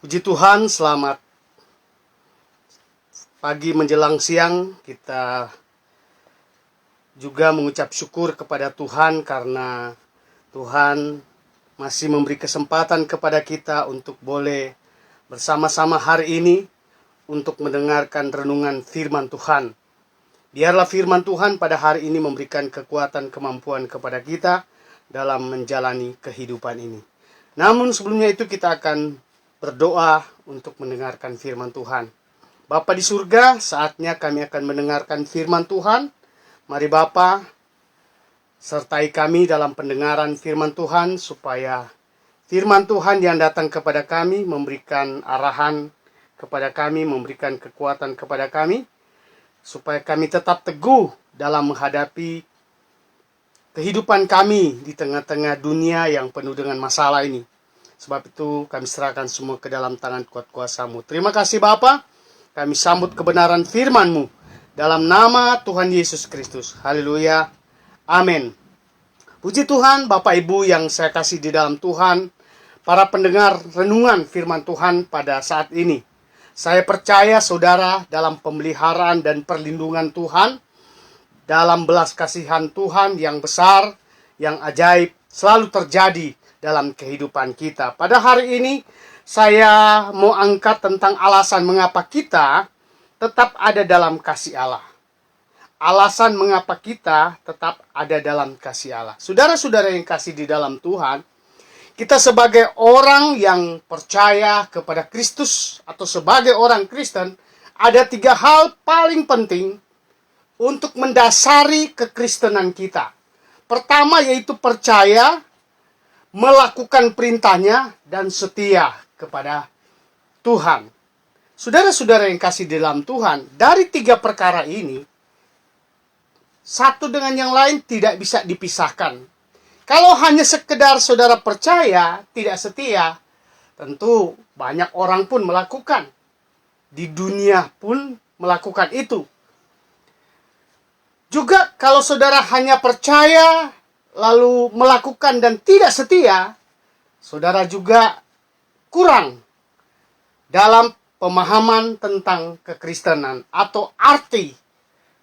Puji Tuhan, selamat pagi menjelang siang. Kita juga mengucap syukur kepada Tuhan karena Tuhan masih memberi kesempatan kepada kita untuk boleh bersama-sama hari ini untuk mendengarkan renungan firman Tuhan. Biarlah firman Tuhan pada hari ini memberikan kekuatan kemampuan kepada kita dalam menjalani kehidupan ini. Namun sebelumnya itu kita akan berdoa untuk mendengarkan firman Tuhan. Bapa di surga, saatnya kami akan mendengarkan firman Tuhan. Mari Bapa, sertai kami dalam pendengaran firman Tuhan, supaya firman Tuhan yang datang kepada kami memberikan arahan kepada kami, memberikan kekuatan kepada kami, supaya kami tetap teguh dalam menghadapi kehidupan kami di tengah-tengah dunia yang penuh dengan masalah ini. Sebab itu kami serahkan semua ke dalam tangan kuat kuasa-Mu. Terima kasih Bapa. Kami sambut kebenaran firman-Mu dalam nama Tuhan Yesus Kristus. Haleluya. Amin. Puji Tuhan, Bapak Ibu yang saya kasih di dalam Tuhan, para pendengar renungan firman Tuhan pada saat ini. Saya percaya saudara dalam pemeliharaan dan perlindungan Tuhan, dalam belas kasihan Tuhan yang besar, yang ajaib, selalu terjadi dalam kehidupan kita. Pada hari ini saya mau angkat tentang alasan mengapa kita tetap ada dalam kasih Allah. Alasan mengapa kita tetap ada dalam kasih Allah. Saudara-saudara yang kasih di dalam Tuhan, kita sebagai orang yang percaya kepada Kristus atau sebagai orang Kristen, ada 3 hal paling penting untuk mendasari kekristenan kita. Pertama yaitu percaya, melakukan perintahnya, dan setia kepada Tuhan. Saudara-saudara yang kasih di dalam Tuhan, dari 3 perkara ini, satu dengan yang lain tidak bisa dipisahkan. Kalau hanya sekedar saudara percaya, tidak setia, tentu banyak orang pun melakukan. Di dunia pun melakukan itu. Juga kalau saudara hanya percaya, lalu melakukan dan tidak setia, saudara juga kurang dalam pemahaman tentang kekristenan atau arti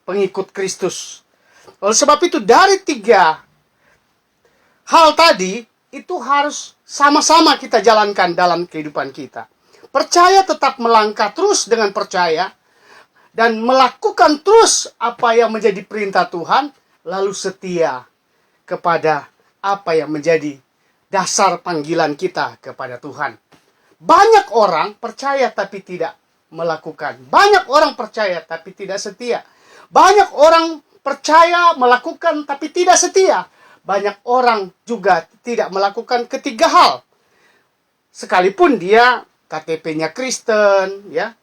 pengikut Kristus. Oleh sebab itu dari 3 hal tadi itu harus sama-sama kita jalankan dalam kehidupan kita. Percaya, tetap melangkah terus dengan percaya dan melakukan terus apa yang menjadi perintah Tuhan, lalu setia kepada apa yang menjadi dasar panggilan kita kepada Tuhan. Banyak orang percaya tapi tidak melakukan. Banyak orang percaya tapi tidak setia. Banyak orang percaya melakukan tapi tidak setia. Banyak orang juga tidak melakukan ketiga hal. Sekalipun dia KTP-nya Kristen, ya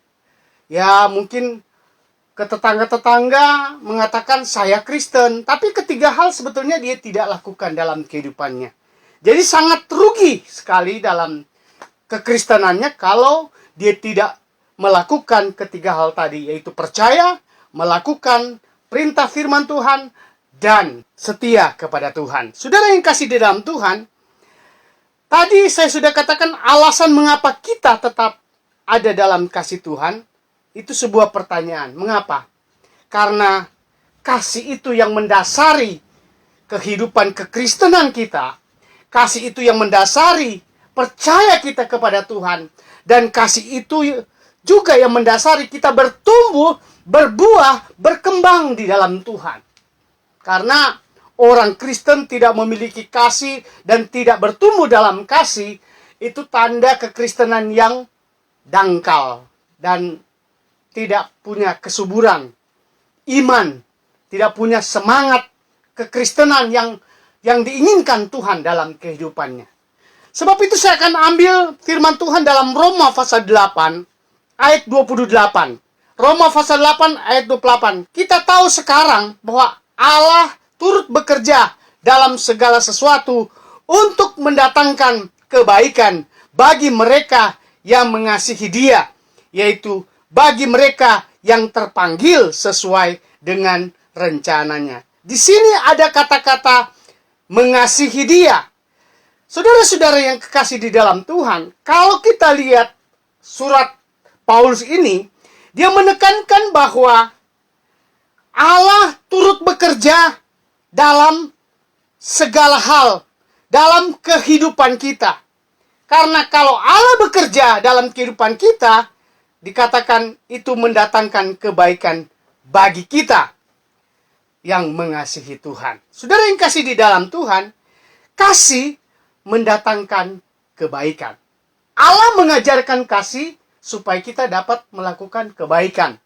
mungkin ke tetangga-tetangga mengatakan saya Kristen, tapi ketiga hal sebetulnya dia tidak lakukan dalam kehidupannya. Jadi sangat rugi sekali dalam kekristenannya kalau dia tidak melakukan ketiga hal tadi, yaitu percaya, melakukan perintah firman Tuhan, dan setia kepada Tuhan. Saudara yang kasih di dalam Tuhan, tadi saya sudah katakan alasan mengapa kita tetap ada dalam kasih Tuhan. Itu sebuah pertanyaan. Mengapa? Karena kasih itu yang mendasari kehidupan kekristenan kita. Kasih itu yang mendasari percaya kita kepada Tuhan. Dan kasih itu juga yang mendasari kita bertumbuh, berbuah, berkembang di dalam Tuhan. Karena orang Kristen tidak memiliki kasih dan tidak bertumbuh dalam kasih, itu tanda kekristenan yang dangkal dan tidak punya kesuburan iman, tidak punya semangat kekristenan yang diinginkan Tuhan dalam kehidupannya. Sebab itu saya akan ambil firman Tuhan dalam Roma pasal 8 ayat 28. Roma pasal 8 ayat 28. Kita tahu sekarang bahwa Allah turut bekerja dalam segala sesuatu untuk mendatangkan kebaikan bagi mereka yang mengasihi Dia, yaitu bagi mereka yang terpanggil sesuai dengan rencananya. Di sini ada kata-kata mengasihi Dia. Saudara-saudara yang kekasih di dalam Tuhan, kalau kita lihat surat Paulus ini, dia menekankan bahwa Allah turut bekerja dalam segala hal, dalam kehidupan kita. Karena kalau Allah bekerja dalam kehidupan kita, dikatakan itu mendatangkan kebaikan bagi kita yang mengasihi Tuhan. Saudara yang kasih di dalam Tuhan, kasih mendatangkan kebaikan. Allah mengajarkan kasih supaya kita dapat melakukan kebaikan.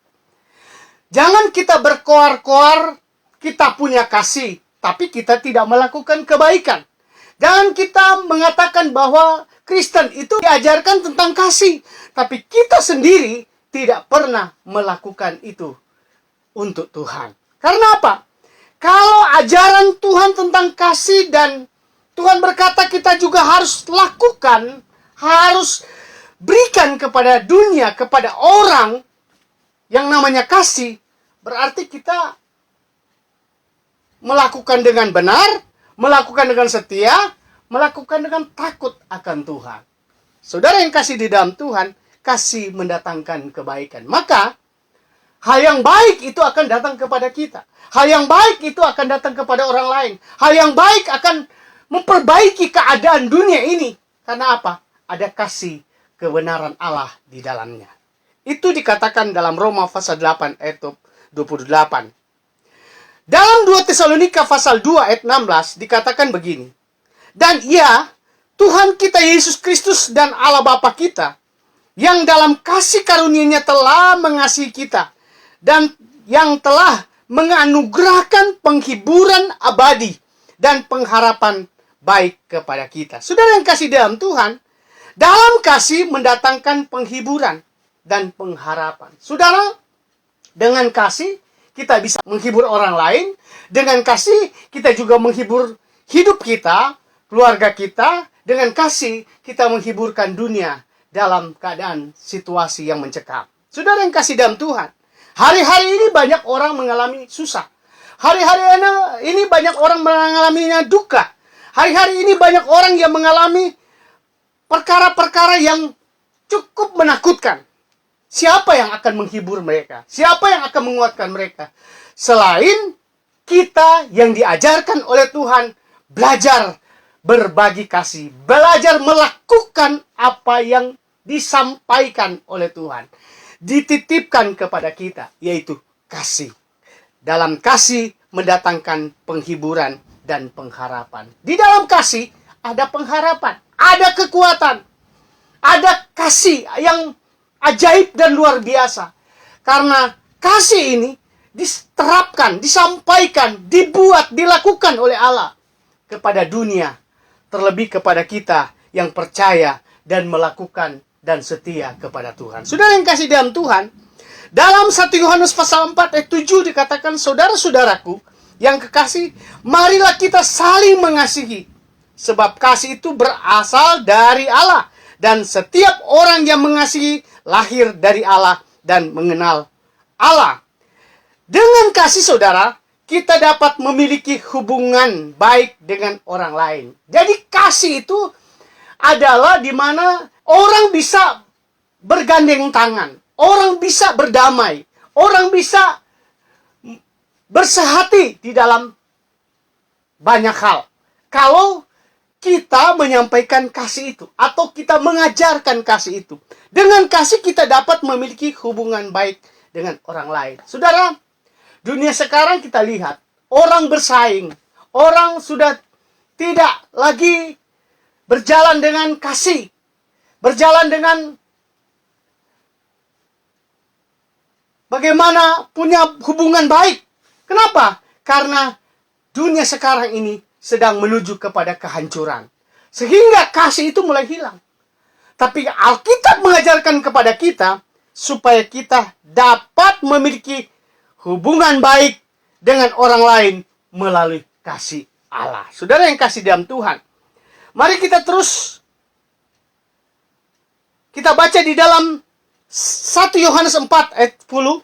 Jangan kita berkoar-koar, kita punya kasih, tapi kita tidak melakukan kebaikan. Jangan kita mengatakan bahwa Kristen itu diajarkan tentang kasih, tapi kita sendiri tidak pernah melakukan itu untuk Tuhan. Karena apa? Kalau ajaran Tuhan tentang kasih dan Tuhan berkata kita juga harus lakukan, harus berikan kepada dunia, kepada orang yang namanya kasih, berarti kita melakukan dengan benar, melakukan dengan setia, melakukan dengan takut akan Tuhan. Saudara yang kasih di dalam Tuhan, kasih mendatangkan kebaikan. Maka, hal yang baik itu akan datang kepada kita. Hal yang baik itu akan datang kepada orang lain. Hal yang baik akan memperbaiki keadaan dunia ini. Karena apa? Ada kasih kebenaran Allah di dalamnya. Itu dikatakan dalam Roma pasal 8 ayat 28. Dalam 2 Tesalonika pasal 2 ayat 16 dikatakan begini. Dan ia, Tuhan kita Yesus Kristus dan Allah Bapa kita, yang dalam kasih karunia-Nya telah mengasihi kita, dan yang telah menganugerahkan penghiburan abadi dan pengharapan baik kepada kita. Saudara yang kasih dalam Tuhan, dalam kasih mendatangkan penghiburan dan pengharapan. Saudara, dengan kasih kita bisa menghibur orang lain. Dengan kasih kita juga menghibur hidup kita, keluarga kita. Dengan kasih kita menghiburkan dunia dalam keadaan situasi yang mencekam. Saudara yang kasih dalam Tuhan, hari-hari ini banyak orang mengalami susah. Hari-hari ini banyak orang mengalaminya duka. Hari-hari ini banyak orang yang mengalami perkara-perkara yang cukup menakutkan. Siapa yang akan menghibur mereka? Siapa yang akan menguatkan mereka? Selain kita yang diajarkan oleh Tuhan, belajar berbagi kasih. Belajar melakukan apa yang disampaikan oleh Tuhan. Dititipkan kepada kita, yaitu kasih. Dalam kasih mendatangkan penghiburan dan pengharapan. Di dalam kasih ada pengharapan, ada kekuatan, ada kasih yang ajaib dan luar biasa. Karena kasih ini diterapkan, disampaikan, dibuat, dilakukan oleh Allah kepada dunia, terlebih kepada kita yang percaya dan melakukan dan setia kepada Tuhan. Saudara yang kasih dalam Tuhan, dalam 1 Yohanes pasal 4 ayat 7 dikatakan, saudara-saudaraku yang kekasih, marilah kita saling mengasihi, sebab kasih itu berasal dari Allah, dan setiap orang yang mengasihi lahir dari Allah dan mengenal Allah. Dengan kasih saudara, kita dapat memiliki hubungan baik dengan orang lain. Jadi kasih itu adalah di mana orang bisa bergandeng tangan, orang bisa berdamai, orang bisa bersehati di dalam banyak hal. Kalau kita menyampaikan kasih itu, atau kita mengajarkan kasih itu, dengan kasih kita dapat memiliki hubungan baik dengan orang lain. Saudara, dunia sekarang kita lihat, orang bersaing, orang sudah tidak lagi berjalan dengan kasih, berjalan dengan bagaimana punya hubungan baik. Kenapa? Karena dunia sekarang ini sedang menuju kepada kehancuran. Sehingga kasih itu mulai hilang. Tapi Alkitab mengajarkan kepada kita supaya kita dapat memiliki hubungan baik dengan orang lain melalui kasih Allah. Saudara yang kasih dalam Tuhan, mari kita terus kita baca di dalam 1 Yohanes 4 ayat 10.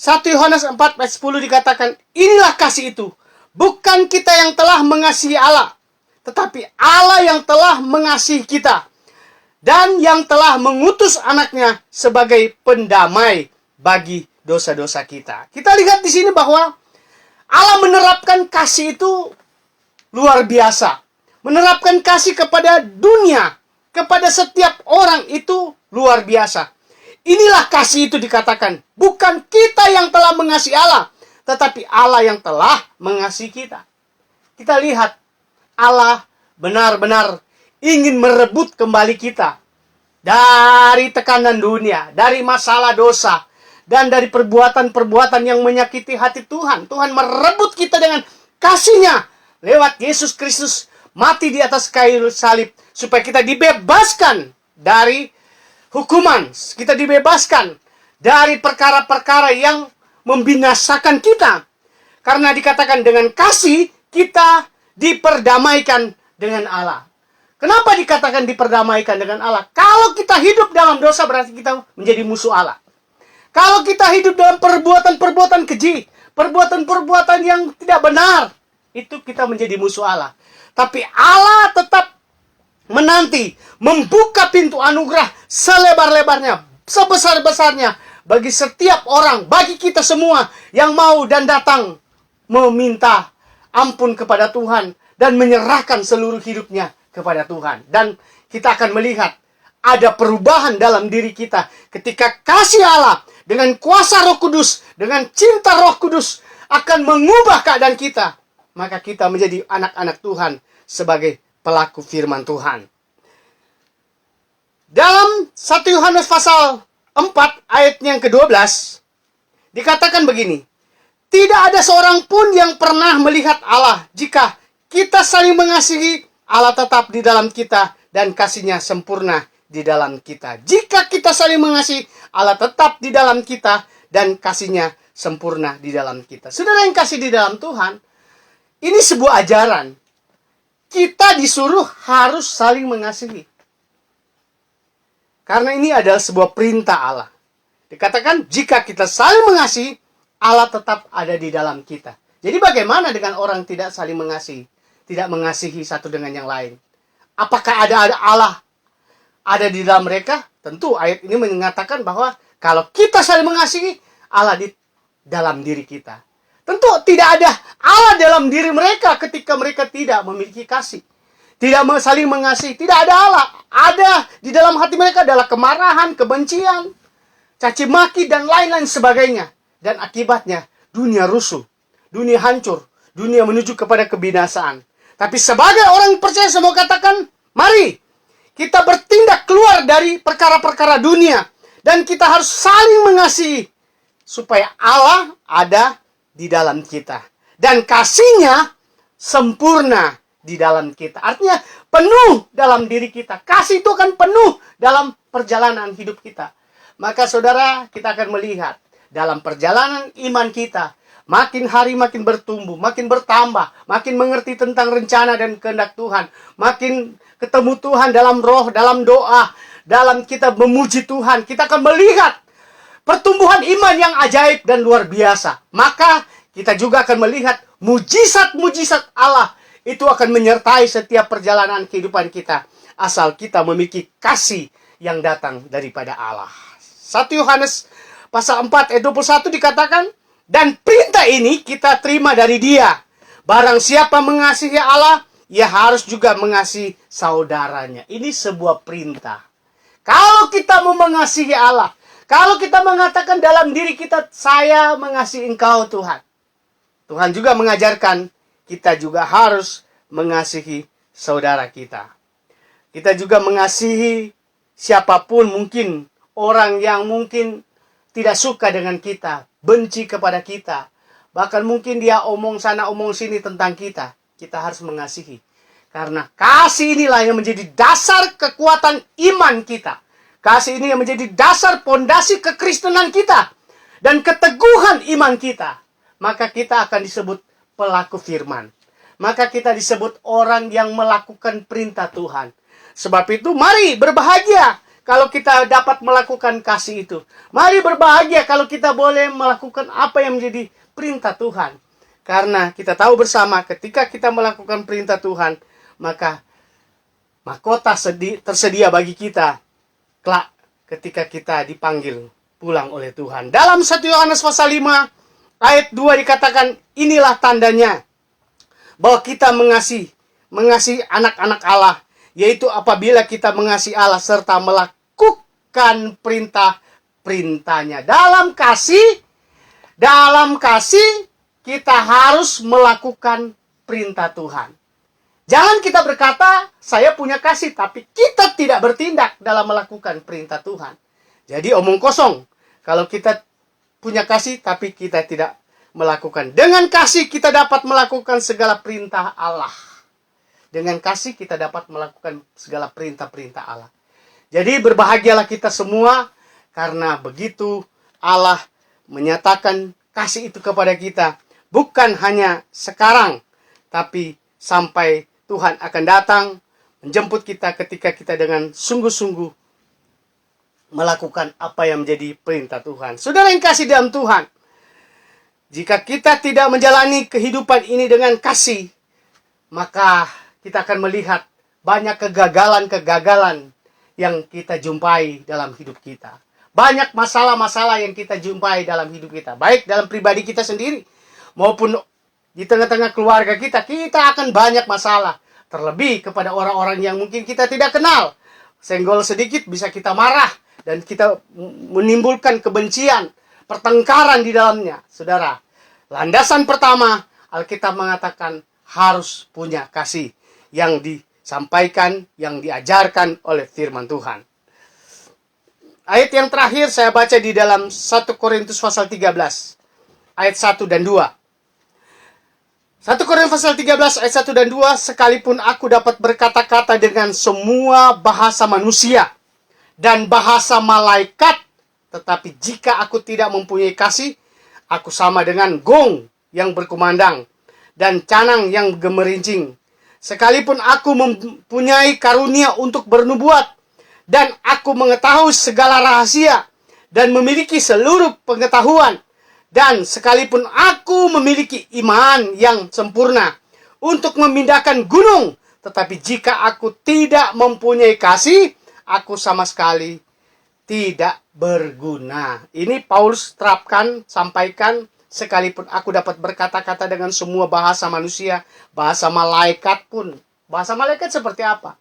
1 Yohanes 4 ayat 10 dikatakan, inilah kasih itu. Bukan kita yang telah mengasihi Allah, tetapi Allah yang telah mengasihi kita. dan yang telah mengutus anaknya sebagai pendamai bagi dosa-dosa kita. Kita lihat di sini bahwa Allah menerapkan kasih itu luar biasa. Menerapkan kasih kepada dunia, kepada setiap orang itu luar biasa. Inilah kasih itu dikatakan. Bukan kita yang telah mengasihi Allah, tetapi Allah yang telah mengasihi kita. Kita lihat Allah benar-benar ingin merebut kembali kita dari tekanan dunia, dari masalah dosa, dan dari perbuatan-perbuatan yang menyakiti hati Tuhan. Tuhan merebut kita dengan kasih-Nya lewat Yesus Kristus mati di atas kayu salib, supaya kita dibebaskan dari hukuman. Kita dibebaskan dari perkara-perkara yang membinasakan kita. Karena dikatakan dengan kasih kita diperdamaikan dengan Allah. Kenapa dikatakan diperdamaikan dengan Allah? Kalau kita hidup dalam dosa, berarti kita menjadi musuh Allah. Kalau kita hidup dalam perbuatan-perbuatan keji, perbuatan-perbuatan yang tidak benar, itu kita menjadi musuh Allah. Tapi Allah tetap menanti, membuka pintu anugerah selebar-lebarnya, sebesar-besarnya, bagi setiap orang, bagi kita semua yang mau dan datang meminta ampun kepada Tuhan dan menyerahkan seluruh hidupnya kepada Tuhan. Dan kita akan melihat ada perubahan dalam diri kita ketika kasih Allah dengan kuasa Roh Kudus, dengan cinta Roh Kudus akan mengubah keadaan kita. Maka kita menjadi anak-anak Tuhan sebagai pelaku firman Tuhan. Dalam 1 Yohanes pasal 4 ayat yang ke-12 dikatakan begini. Tidak ada seorang pun yang pernah melihat Allah. Jika kita saling mengasihi, Allah tetap di dalam kita dan kasih-Nya sempurna di dalam kita. Jika kita saling mengasihi, Allah tetap di dalam kita dan kasih-Nya sempurna di dalam kita. Saudara yang kasih di dalam Tuhan, ini sebuah ajaran. Kita disuruh harus saling mengasihi. Karena ini adalah sebuah perintah Allah. Dikatakan jika kita saling mengasihi, Allah tetap ada di dalam kita. Jadi bagaimana dengan orang tidak saling mengasihi? Tidak mengasihi satu dengan yang lain. Apakah ada Allah ada di dalam mereka? Tentu ayat ini mengatakan bahwa kalau kita saling mengasihi, Allah di dalam diri kita. Tentu tidak ada Allah dalam diri mereka ketika mereka tidak memiliki kasih. Tidak saling mengasihi. Tidak ada Allah. Ada di dalam hati mereka adalah kemarahan, kebencian, caci maki, dan lain-lain sebagainya. Dan akibatnya dunia rusuh, dunia hancur, dunia menuju kepada kebinasaan. Tapi sebagai orang percaya, saya mau katakan, mari kita bertindak keluar dari perkara-perkara dunia. Dan kita harus saling mengasihi. Supaya Allah ada di dalam kita. Dan kasih-Nya sempurna di dalam kita. Artinya penuh dalam diri kita. Kasih itu akan penuh dalam perjalanan hidup kita. Maka saudara, kita akan melihat dalam perjalanan iman kita, makin hari makin bertumbuh, makin bertambah, makin mengerti tentang rencana dan kehendak Tuhan, makin ketemu Tuhan dalam roh, dalam doa, dalam kita memuji Tuhan, kita akan melihat pertumbuhan iman yang ajaib dan luar biasa. Maka kita juga akan melihat mujizat-mujizat Allah itu akan menyertai setiap perjalanan kehidupan kita, asal kita memiliki kasih yang datang daripada Allah. 1 Yohanes pasal 4 ayat 21 dikatakan, dan perintah ini kita terima dari Dia. Barang siapa mengasihi Allah, ia harus juga mengasihi saudaranya. Ini sebuah perintah. Kalau kita mau mengasihi Allah, kalau kita mengatakan dalam diri kita, saya mengasihi Engkau Tuhan. Tuhan juga mengajarkan kita juga harus mengasihi saudara kita. Kita juga mengasihi siapapun, mungkin orang yang mungkin tidak suka dengan kita, benci kepada kita. Bahkan mungkin dia omong sana omong sini tentang kita. Kita harus mengasihi. Karena kasih inilah yang menjadi dasar kekuatan iman kita. Kasih ini yang menjadi dasar pondasi kekristenan kita. Dan keteguhan iman kita. Maka kita akan disebut pelaku firman. Maka kita disebut orang yang melakukan perintah Tuhan. Sebab itu mari berbahagia kalau kita dapat melakukan kasih itu. Mari berbahagia kalau kita boleh melakukan apa yang menjadi perintah Tuhan. Karena kita tahu bersama ketika kita melakukan perintah Tuhan, maka mahkota tersedia bagi kita kelak ketika kita dipanggil pulang oleh Tuhan. Dalam 1 Yohanes pasal 5 ayat 2 dikatakan, inilah tandanya bahwa kita mengasihi anak-anak Allah, yaitu apabila kita mengasihi Allah serta melakukan perintah-perintahnya. Dalam kasih kita harus melakukan perintah Tuhan. Jangan kita berkata, saya punya kasih, tapi kita tidak bertindak dalam melakukan perintah Tuhan. Jadi omong kosong. Kalau kita punya kasih, tapi kita tidak melakukan. Dengan kasih kita dapat melakukan segala perintah Allah. Dengan kasih kita dapat melakukan segala perintah-perintah Allah. Jadi berbahagialah kita semua, karena begitu Allah menyatakan kasih itu kepada kita. Bukan hanya sekarang, tapi sampai Tuhan akan datang menjemput kita ketika kita dengan sungguh-sungguh melakukan apa yang menjadi perintah Tuhan. Saudara yang kasih dalam Tuhan, jika kita tidak menjalani kehidupan ini dengan kasih, maka kita akan melihat banyak kegagalan-kegagalan yang kita jumpai dalam hidup kita. Banyak masalah-masalah yang kita jumpai dalam hidup kita. Baik dalam pribadi kita sendiri, maupun di tengah-tengah keluarga kita, kita akan banyak masalah. Terlebih kepada orang-orang yang mungkin kita tidak kenal. Senggol sedikit bisa kita marah, dan kita menimbulkan kebencian, pertengkaran di dalamnya. Saudara, landasan pertama, Alkitab mengatakan harus punya kasih yang disampaikan, yang diajarkan oleh firman Tuhan. Ayat yang terakhir saya baca di dalam 1 Korintus pasal 13, ayat 1 dan 2. 1 Korintus pasal 13 ayat 1 dan 2, sekalipun aku dapat berkata-kata dengan semua bahasa manusia dan bahasa malaikat, tetapi jika aku tidak mempunyai kasih, aku sama dengan gong yang berkumandang dan canang yang gemerincing. Sekalipun aku mempunyai karunia untuk bernubuat, dan aku mengetahui segala rahasia, dan memiliki seluruh pengetahuan, dan sekalipun aku memiliki iman yang sempurna untuk memindahkan gunung, tetapi jika aku tidak mempunyai kasih, aku sama sekali tidak berguna. Ini Paulus terapkan, sampaikan, sekalipun aku dapat berkata-kata dengan semua bahasa manusia, bahasa malaikat pun. Bahasa malaikat seperti apa?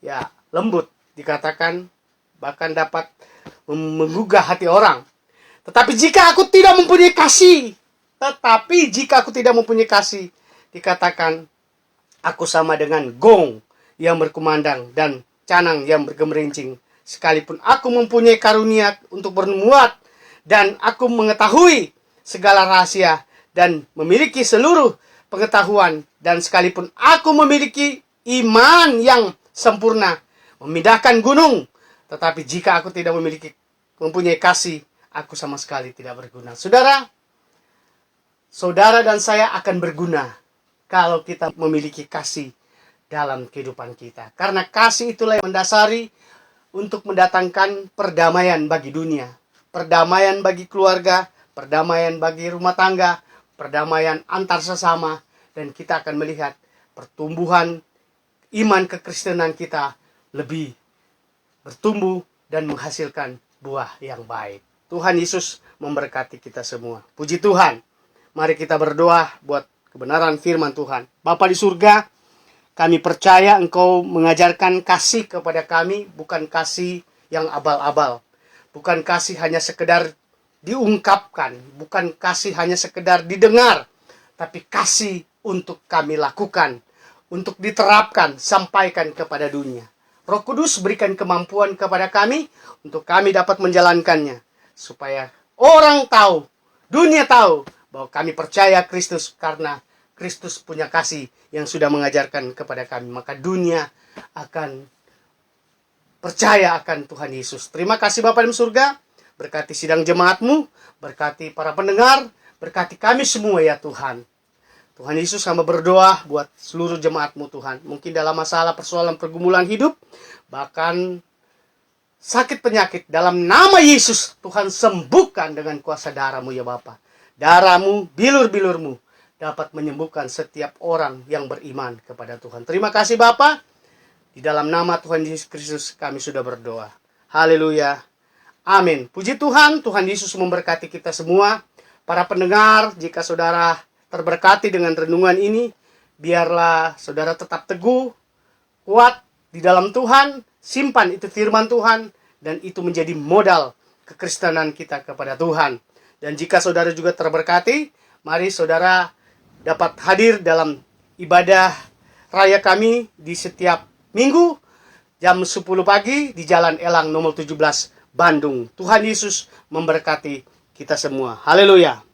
Ya, lembut dikatakan, bahkan dapat menggugah hati orang. Tetapi jika aku tidak mempunyai kasih, dikatakan, aku sama dengan gong yang berkumandang dan canang yang bergemerincing. Sekalipun aku mempunyai karunia untuk bernubuat, dan aku mengetahui segala rahasia, dan memiliki seluruh pengetahuan, dan sekalipun aku memiliki iman yang sempurna, memindahkan gunung, tetapi jika aku tidak mempunyai kasih, aku sama sekali tidak berguna. Saudara dan saya akan berguna kalau kita memiliki kasih dalam kehidupan kita. Karena kasih itulah yang mendasari untuk mendatangkan perdamaian bagi dunia. Perdamaian bagi keluarga, perdamaian bagi rumah tangga, perdamaian antar sesama. Dan kita akan melihat pertumbuhan iman kekristenan kita lebih bertumbuh dan menghasilkan buah yang baik. Tuhan Yesus memberkati kita semua. Puji Tuhan. Mari kita berdoa buat kebenaran firman Tuhan. Bapa di surga, kami percaya Engkau mengajarkan kasih kepada kami, bukan kasih yang abal-abal. Bukan kasih hanya sekedar diungkapkan, bukan kasih hanya sekedar didengar, tapi kasih untuk kami lakukan, untuk diterapkan, sampaikan kepada dunia. Roh Kudus berikan kemampuan kepada kami untuk kami dapat menjalankannya. Supaya orang tahu, dunia tahu bahwa kami percaya Kristus, karena Kristus punya kasih yang sudah mengajarkan kepada kami. Maka dunia akan percaya akan Tuhan Yesus. Terima kasih Bapa di surga. Berkati sidang jemaat-Mu, berkati para pendengar, berkati kami semua ya Tuhan. Tuhan Yesus, hamba berdoa buat seluruh jemaat-Mu Tuhan. Mungkin dalam masalah persoalan pergumulan hidup, bahkan sakit penyakit, dalam nama Yesus Tuhan sembuhkan dengan kuasa darah-Mu ya Bapa. Darah-Mu, bilur-bilur-Mu dapat menyembuhkan setiap orang yang beriman kepada Tuhan. Terima kasih Bapa. Di dalam nama Tuhan Yesus Kristus kami sudah berdoa. Haleluya. Amin. Puji Tuhan, Tuhan Yesus memberkati kita semua. Para pendengar, jika saudara terberkati dengan renungan ini, biarlah saudara tetap teguh, kuat di dalam Tuhan, simpan itu firman Tuhan, dan itu menjadi modal kekristenan kita kepada Tuhan. Dan jika saudara juga terberkati, mari saudara dapat hadir dalam ibadah raya kami di setiap minggu, jam 10 pagi di Jalan Elang nomor 17, Bandung. Tuhan Yesus memberkati kita semua. Haleluya.